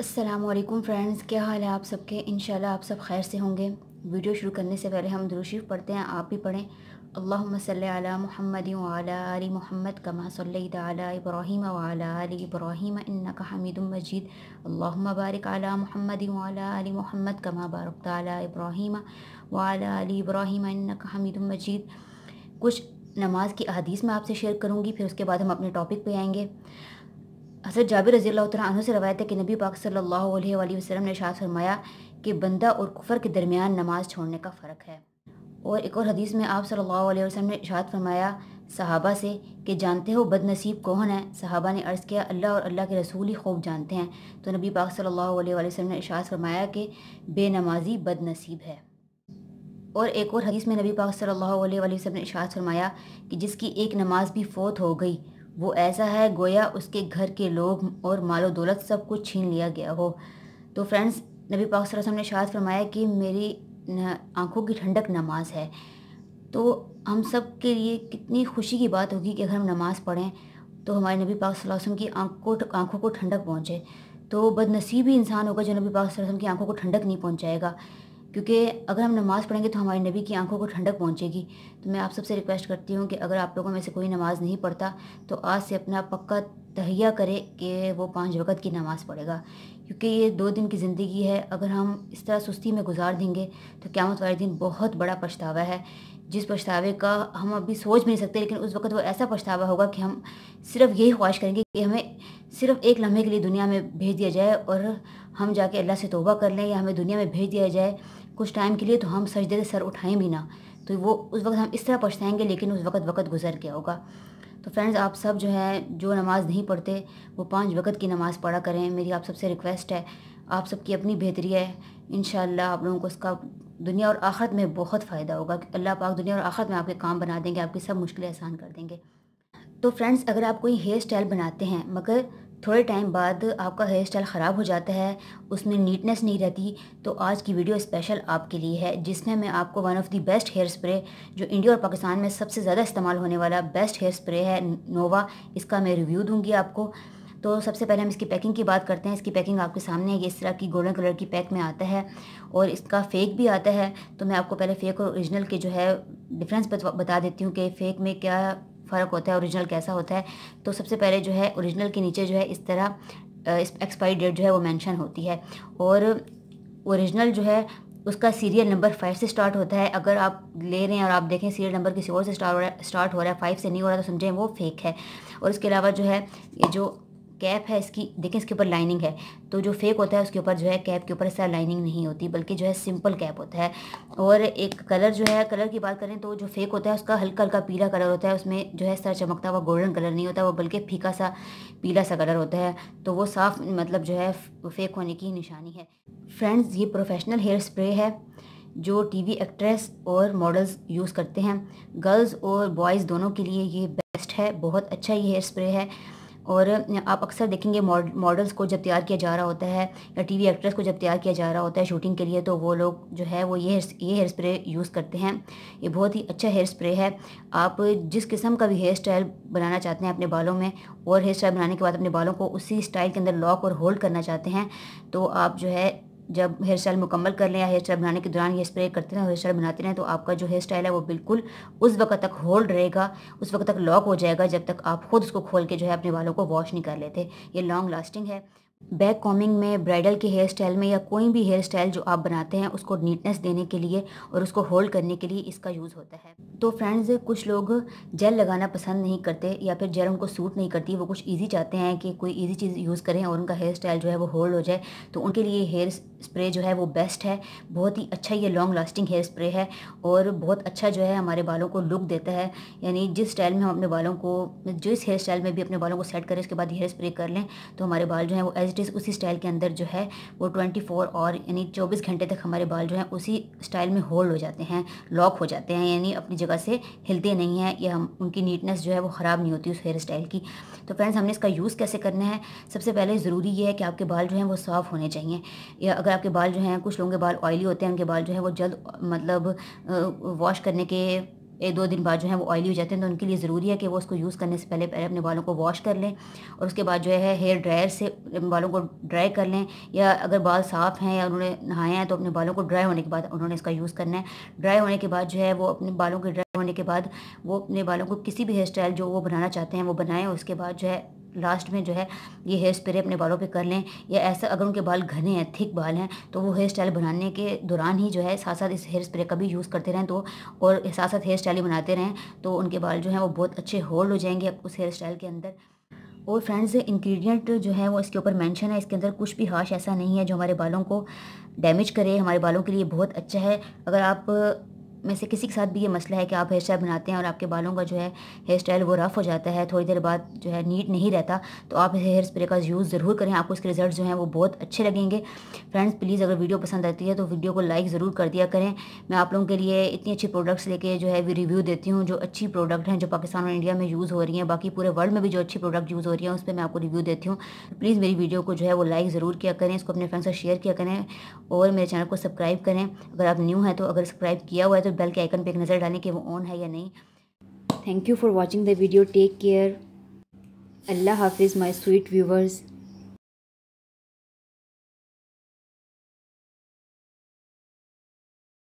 अस्सलामुअलैकुम फ्रेंड्स, क्या हाल है आप सबके। इंशाल्लाह आप सब खैर से होंगे। वीडियो शुरू करने से पहले हम दुरूद शरीफ पढ़ते हैं, आप भी पढ़ें। अल्लाहुम्मा सल्ली अला मुहम्मदिन व अला आलि मुहम्मद कमा सल्लैता अला इब्राहीम व अला आलि इब्राहीम इन्नका हमीदुम मजीद। अल्लाहुम्मा बारिक अला मुहम्मदिन व अला आलि मुहम्मद कमा बारकता अला इब्राहीम व अला आलि इब्राहीम इन्नका हमीदुम मजीद। कुछ नमाज की अहादीस मैं आपसे शेयर करूँगी, फिर उसके बाद हम अपने टॉपिक पे आएंगे। हज़रत जाबिर रज़ियल्लाहु तआला अन्हु से रवायत है कि नबी पाक सल्लल्लाहु अलैहि वसल्लम ने इरशाद फरमाया कि बंदा और कुफर के दरमियान नमाज छोड़ने का फ़र्क है। और एक और हदीस में आप सल्लल्लाहु अलैहि वसल्लम ने इरशाद फरमाया सहाबा से कि जानते हो बदनसीब कौन है। सहाबा ने अर्ज़ किया अल्लाह और अल्लाह के रसूल ही खूब जानते हैं। तो नबी पाक सल्लल्लाहु अलैहि वसल्लम ने इरशाद फरमाया कि बेनमाजी बदनसीब है। और एक और हदीस में नबी पाक सल्लल्लाहु अलैहि वसल्लम ने इरशाद फरमाया कि जिसकी एक नमाज भी फ़ौत हो गई वो ऐसा है गोया उसके घर के लोग और मालो दौलत सब कुछ छीन लिया गया हो। तो फ्रेंड्स, नबी पाक सल्लल्लाहु अलैहि वसल्लम ने इरशाद फरमाया कि मेरी आंखों की ठंडक नमाज है। तो हम सब के लिए कितनी खुशी की बात होगी कि अगर हम नमाज़ पढ़ें तो हमारे नबी पाक सल्लल्लाहु अलैहि वसल्लम की आंखों को ठंडक पहुँचे। तो बदनसीब ही इंसान होगा जो नबी पाक सल्लल्लाहु अलैहि वसल्लम की आंखों को ठंडक नहीं पहुँचाएगा, क्योंकि अगर हम नमाज़ पढ़ेंगे तो हमारे नबी की आंखों को ठंडक पहुँचेगी। तो मैं आप सबसे रिक्वेस्ट करती हूँ कि अगर आप लोगों में से कोई नमाज़ नहीं पढ़ता तो आज से अपना पक्का तहिया करे कि वो 5 वक़्त की नमाज़ पढ़ेगा, क्योंकि ये 2 दिन की ज़िंदगी है। अगर हम इस तरह सुस्ती में गुजार देंगे तो क़यामत वाले दिन बहुत बड़ा पछतावा है, जिस पछतावे का हम अभी सोच भी नहीं सकते। लेकिन उस वक़्त वो ऐसा पछतावा होगा कि हम सिर्फ़ यही ख्वाहिश करेंगे कि हमें सिर्फ़ एक लम्हे के लिए दुनिया में भेज दिया जाए और हम जाके अल्लाह से तौबा कर लें, या हमें दुनिया में भेज दिया जाए कुछ टाइम के लिए तो हम सजदे से सर उठाएं भी ना। तो वो उस वक़्त हम इस तरह पछताएंगे, लेकिन उस वक़्त गुजर गया होगा। तो फ्रेंड्स, आप सब जो है जो नमाज़ नहीं पढ़ते वो 5 वक़्त की नमाज़ पढ़ा करें। मेरी आप सबसे रिक्वेस्ट है, आप सबकी अपनी बेहतरी है। इंशाअल्लाह आप लोगों को इसका दुनिया और आखिरत में बहुत फ़ायदा होगा। अल्लाह पाक दुनिया और आखिरत में आपके काम बना देंगे, आपकी सब मुश्किलें आसान कर देंगे। तो फ्रेंड्स, अगर आप कोई हेयर स्टाइल बनाते हैं मगर थोड़े टाइम बाद आपका हेयर स्टाइल ख़राब हो जाता है, उसमें नीटनेस नहीं रहती, तो आज की वीडियो स्पेशल आपके लिए है, जिसमें मैं आपको one of the best hair spray जो इंडिया और पाकिस्तान में सबसे ज़्यादा इस्तेमाल होने वाला बेस्ट हेयर स्प्रे है नोवा, इसका मैं रिव्यू दूंगी आपको। तो सबसे पहले हम इसकी पैकिंग की बात करते हैं। इसकी पैकिंग आपके सामने है, ये इस तरह की गोल्डन कलर की पैक में आता है और इसका फ़ेक भी आता है। तो मैं आपको पहले फ़ेक और ओरिजिनल के जो है डिफरेंस बता देती हूँ कि फ़ेक में क्या फ़र्क होता है, ओरिजिनल कैसा होता है। तो सबसे पहले जो है ओरिजिनल के नीचे जो है इस तरह इस एक्सपायरी डेट जो है वो मेंशन होती है, और ओरिजिनल जो है उसका सीरियल नंबर 5 से स्टार्ट होता है। अगर आप ले रहे हैं और आप देखें सीरियल नंबर किसी और से स्टार्ट हो रहा है 5 से नहीं हो रहा, तो समझें वो फेक है। और इसके अलावा जो है ये जो कैप है इसकी, देखें इसके ऊपर लाइनिंग है। तो जो फेक होता है उसके ऊपर जो है कैप के ऊपर ऐसा लाइनिंग नहीं होती, बल्कि जो है सिंपल कैप होता है। और एक कलर जो है, कलर की बात करें तो जो फेक होता है उसका हल्का हल्का पीला कलर होता है, उसमें जो है इस तरह चमकता हुआ गोल्डन कलर नहीं होता, वो बल्कि फीका सा पीला सा कलर होता है। तो वो साफ मतलब जो है फेक होने की निशानी है। फ्रेंड्स, ये प्रोफेशनल हेयर स्प्रे है जो टीवी एक्ट्रेस और मॉडल्स यूज़ करते हैं। गर्ल्स और बॉयज़ दोनों के लिए ये बेस्ट है, बहुत अच्छा ये हेयर स्प्रे है। और आप अक्सर देखेंगे मॉडल्स को जब तैयार किया जा रहा होता है या टीवी एक्ट्रेस को जब तैयार किया जा रहा होता है शूटिंग के लिए, तो वो लोग जो है वो ये हेयर स्प्रे यूज़ करते हैं। ये बहुत ही अच्छा हेयर स्प्रे है। आप जिस किस्म का भी हेयर स्टाइल बनाना चाहते हैं अपने बालों में, और हेयर स्टाइल बनाने के बाद अपने बालों को उसी स्टाइल के अंदर लॉक और होल्ड करना चाहते हैं, तो आप जो है जब हेयर स्टाइल मुकम्मल कर लें या हेयर स्टाइल बनाने के दौरान ये स्प्रे करते हैं, हेयर स्टाइल बनाते हैं, तो आपका जो हेयर स्टाइल है वो बिल्कुल उस वक्त तक होल्ड रहेगा, उस वक्त तक लॉक हो जाएगा जब तक आप खुद उसको खोल के जो है अपने बालों को वॉश नहीं कर लेते। ये लॉन्ग लास्टिंग है। बैक कॉमिंग में, ब्राइडल के हेयर स्टाइल में, या कोई भी हेयर स्टाइल जो आप बनाते हैं उसको नीटनेस देने के लिए और उसको होल्ड करने के लिए इसका यूज़ होता है। तो फ्रेंड्स, कुछ लोग जेल लगाना पसंद नहीं करते या फिर जेल उनको सूट नहीं करती, वो कुछ इजी चाहते हैं कि कोई इजी चीज़ यूज़ करें और उनका हेयर स्टाइल जो है वो होल्ड हो जाए, तो उनके लिए हेयर स्प्रे जो है वो बेस्ट है। बहुत ही अच्छा ये लॉन्ग लास्टिंग हेयर स्प्रे है और बहुत अच्छा जो है हमारे बालों को लुक देता है। यानी जिस स्टाइल में हम अपने बालों को, जिस हेयर स्टाइल में भी अपने बालों को सेट करें उसके बाद हेयर स्प्रे कर लें, तो हमारे बाल जो है वो एज इट इज़ उसी स्टाइल के अंदर जो है वो 24 और यानी 24 घंटे तक हमारे बाल जो हैं उसी स्टाइल में होल्ड हो जाते हैं, लॉक हो जाते हैं, यानी अपनी जगह से हिलते नहीं हैं, या हम उनकी नीटनेस जो है वो ख़राब नहीं होती उस हेयर स्टाइल की। तो फ्रेंड्स, हमने इसका यूज़ कैसे करना है, सबसे पहले ज़रूरी ये है कि आपके बाल जो हैं वो साफ़ होने चाहिए। या अगर आपके बाल जो हैं, कुछ लोगों के बाल ऑयली होते हैं, उनके बाल जो है वो जल्द मतलब वॉश करने के 1-2 दिन बाद जो है वो ऑयली हो जाते हैं, तो उनके लिए ज़रूरी है कि वो उसको यूज़ करने से पहले अपने बालों को वॉश कर लें और उसके बाद जो है हेयर ड्रायर से बालों को ड्राई कर लें, या अगर बाल साफ़ हैं या उन्होंने नहाए हैं तो अपने बालों को ड्राई होने के बाद उन्होंने इसका यूज़ करना है। ड्राई होने के बाद जो है वो अपने बालों के ड्राई होने के बाद वो अपने बालों को किसी भी हेयर स्टाइल जो वो बनाना चाहते हैं वो बनाएँ, और उसके बाद जो है लास्ट में जो है ये हेयर स्प्रे अपने बालों पे कर लें। या ऐसा अगर उनके बाल घने हैं, थिक बाल हैं, तो वो हेयर स्टाइल बनाने के दौरान ही जो है साथ साथ इस हेयर स्प्रे का भी यूज़ करते रहें, तो और साथ साथ हेयर स्टाइल ही बनाते रहें, तो उनके बाल जो हैं वो बहुत अच्छे होल्ड हो जाएंगे उस हेयर स्टाइल के अंदर। और फ्रेंड्स, इंग्रेडिएंट जो है वो इसके ऊपर मेंशन है, इसके अंदर कुछ भी हाश ऐसा नहीं है जो हमारे बालों को डैमेज करे, हमारे बालों के लिए बहुत अच्छा है। अगर आप में से किसी के साथ भी ये मसला है कि आप हेयर स्टाइल बनाते हैं और आपके बालों का जो है हेयर स्टाइल वो रफ़ हो जाता है, थोड़ी देर बाद जो है नीट नहीं रहता, तो आप हेयर स्प्रे का यूज़ ज़रूर करें, आपको इसके रिजल्ट जो हैं वो बहुत अच्छे लगेंगे। फ्रेंड्स, प्लीज़ अगर वीडियो पसंद आती है तो वीडियो को लाइक ज़रूर कर दिया करें। मैं आप लोगों के लिए इतनी अच्छी प्रोडक्ट्स लेके जो है रिव्यू देती हूँ, जो अच्छी प्रोडक्ट हैं जो पाकिस्तान और इंडिया में यूज़ हो रही हैं, बाकी पूरे वर्ल्ड में भी जो अच्छी प्रोडक्ट यूज़ हो रही हैं उस पर मैं आपको रिव्यू देती हूँ। प्लीज़ मेरी वीडियो को जो है वो लाइक ज़रूर किया करें, इसको अपने फ्रेंड्स से शेयर किया करें और मेरे चैनल को सब्सक्राइब करें। अगर आप न्यू हैं तो अगर सब्सक्राइब किया हुआ है तो बेल के आइकन पे एक नज़र डालें कि वो ऑन है या नहीं। Thank you for watching the video. Take care. अल्लाह हाफिज़ माय स्वीट व्यूवर्स।